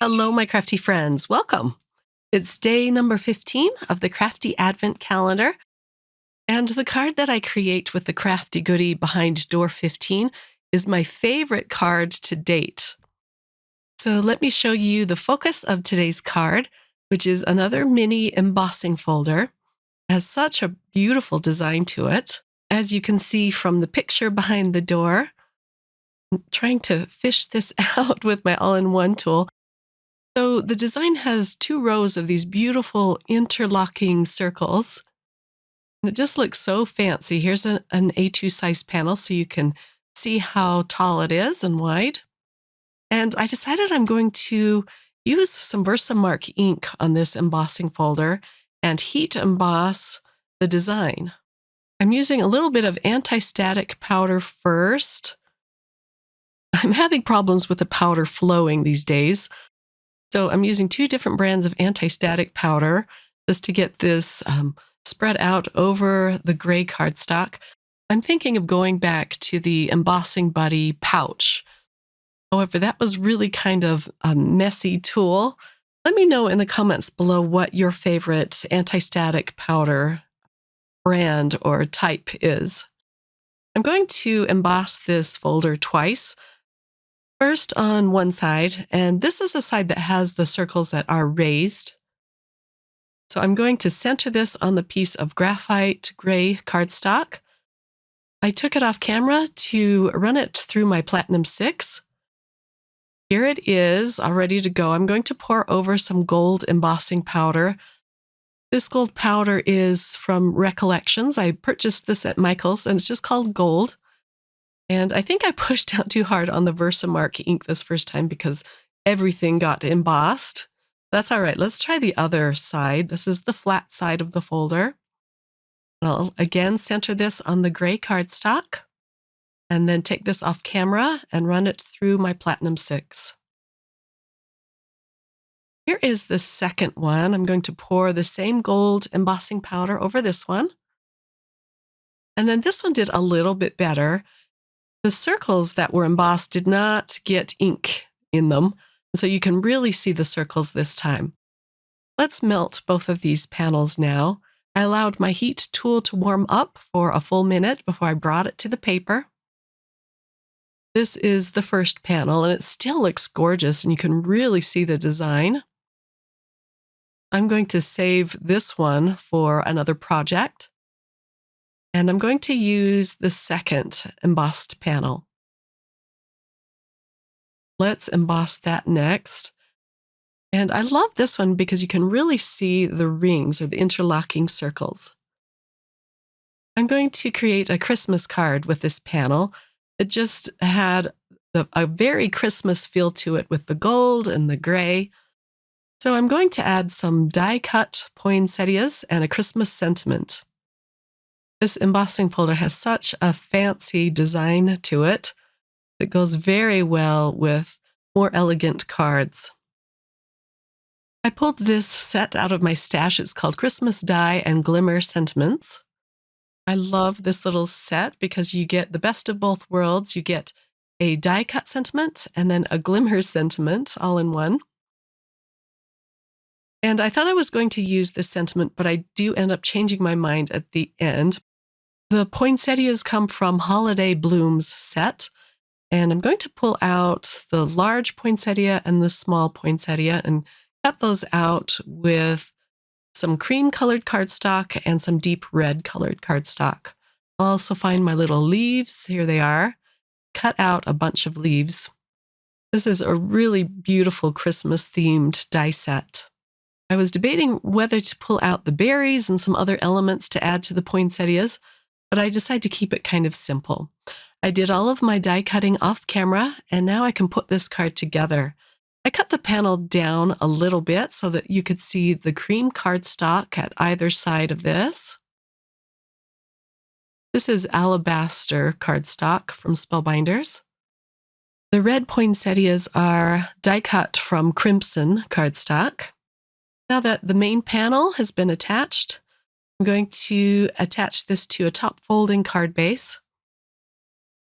Hello, my crafty friends. Welcome. It's day number 15 of the Crafty Advent Calendar. And the card that I create with the Crafty goodie behind door 15 is my favorite card to date. So let me show you the focus of today's card, which is another mini embossing folder. It has such a beautiful design to it. As you can see from the picture behind the door, I'm trying to fish this out with my all-in-one tool. So the design has 2 rows of these beautiful interlocking circles, and it just looks so fancy. Here's an A2 size panel so you can see how tall it is and wide. And I decided I'm going to use some Versamark ink on this embossing folder and heat emboss the design. I'm using a little bit of anti-static powder first. I'm having problems with the powder flowing these days. So I'm using 2 different brands of anti-static powder just to get this spread out over the gray cardstock. I'm thinking of going back to the Embossing Buddy pouch. However, that was really kind of a messy tool. Let me know in the comments below what your favorite anti-static powder brand or type is. I'm going to emboss this folder twice. First on one side, and this is a side that has the circles that are raised. So I'm going to center this on the piece of graphite gray cardstock. I took it off camera to run it through my Platinum 6. Here it is, all ready to go. I'm going to pour over some gold embossing powder. This gold powder is from Recollections. I purchased this at Michael's, and it's just called Gold. And I think I pushed out too hard on the Versamark ink this first time because everything got embossed. That's all right. Let's try the other side. This is the flat side of the folder. I'll again center this on the gray cardstock and then take this off camera and run it through my Platinum 6. Here is the second one. I'm going to pour the same gold embossing powder over this one. And then this one did a little bit better. The circles that were embossed did not get ink in them, so you can really see the circles this time. Let's melt both of these panels now. I allowed my heat tool to warm up for a full minute before I brought it to the paper. This is the first panel, and it still looks gorgeous, and you can really see the design. I'm going to save this one for another project. And I'm going to use the second embossed panel. Let's emboss that next. And I love this one because you can really see the rings or the interlocking circles. I'm going to create a Christmas card with this panel. It just had a very Christmas feel to it with the gold and the gray. So I'm going to add some die-cut poinsettias and a Christmas sentiment. This embossing folder has such a fancy design to it. It goes very well with more elegant cards. I pulled this set out of my stash. It's called Christmas Die and Glimmer Sentiments. I love this little set because you get the best of both worlds. You get a die-cut sentiment and then a glimmer sentiment all in one. And I thought I was going to use this sentiment, but I do end up changing my mind at the end. The poinsettias come from Holiday Blooms set, and I'm going to pull out the large poinsettia and the small poinsettia and cut those out with some cream-colored cardstock and some deep red-colored cardstock. I'll also find my little leaves. Here they are. Cut out a bunch of leaves. This is a really beautiful Christmas-themed die set. I was debating whether to pull out the berries and some other elements to add to the poinsettias, but I decided to keep it kind of simple. I did all of my die cutting off camera, and now I can put this card together. I cut the panel down a little bit so that you could see the cream cardstock at either side of this. This is alabaster cardstock from Spellbinders. The red poinsettias are die cut from crimson cardstock. Now that the main panel has been attached, I'm going to attach this to a top folding card base.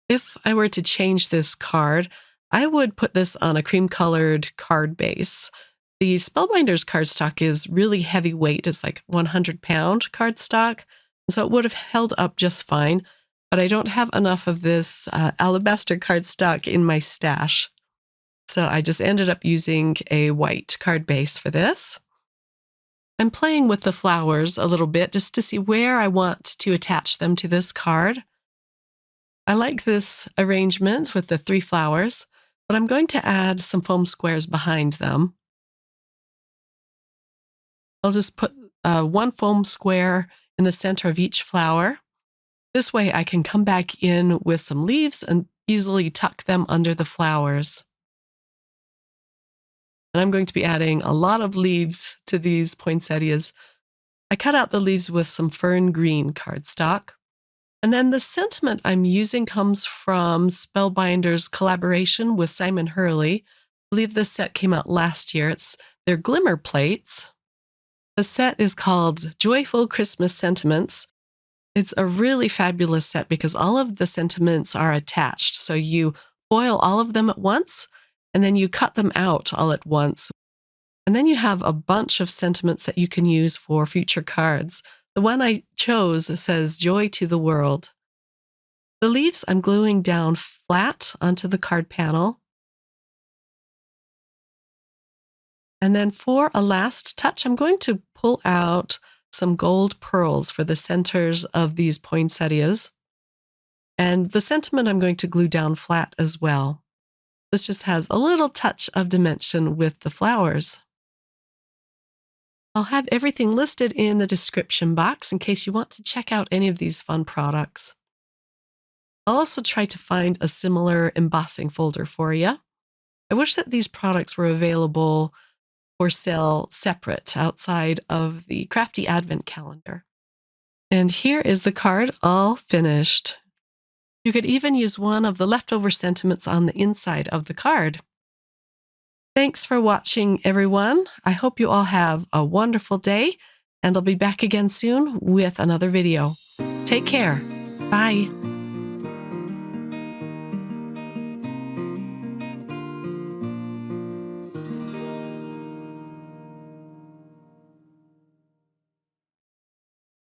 If I were to change this card, I would put this on a cream-colored card base. The Spellbinders cardstock is really heavyweight. It's like 100-pound cardstock, so it would have held up just fine, but I don't have enough of this alabaster cardstock in my stash. So I just ended up using a white card base for this. I'm playing with the flowers a little bit just to see where I want to attach them to this card. I like this arrangement with the 3 flowers, but I'm going to add some foam squares behind them. I'll just put 1 foam square in the center of each flower. This way I can come back in with some leaves and easily tuck them under the flowers. And I'm going to be adding a lot of leaves to these poinsettias. I cut out the leaves with some fern green cardstock. And then the sentiment I'm using comes from Spellbinders' collaboration with Simon Hurley. I believe this set came out last year. It's their glimmer plates. The set is called Joyful Christmas Sentiments. It's a really fabulous set because all of the sentiments are attached. So you foil all of them at once, and then you cut them out all at once. And then you have a bunch of sentiments that you can use for future cards. The one I chose says, "Joy to the world." The leaves I'm gluing down flat onto the card panel. And then for a last touch, I'm going to pull out some gold pearls for the centers of these poinsettias. And the sentiment I'm going to glue down flat as well. This just has a little touch of dimension with the flowers. I'll have everything listed in the description box in case you want to check out any of these fun products. I'll also try to find a similar embossing folder for you. I wish that these products were available for sale separate outside of the Crafty Advent Calendar. And here is the card all finished. You could even use one of the leftover sentiments on the inside of the card. Thanks for watching, everyone. I hope you all have a wonderful day, and I'll be back again soon with another video. Take care. Bye.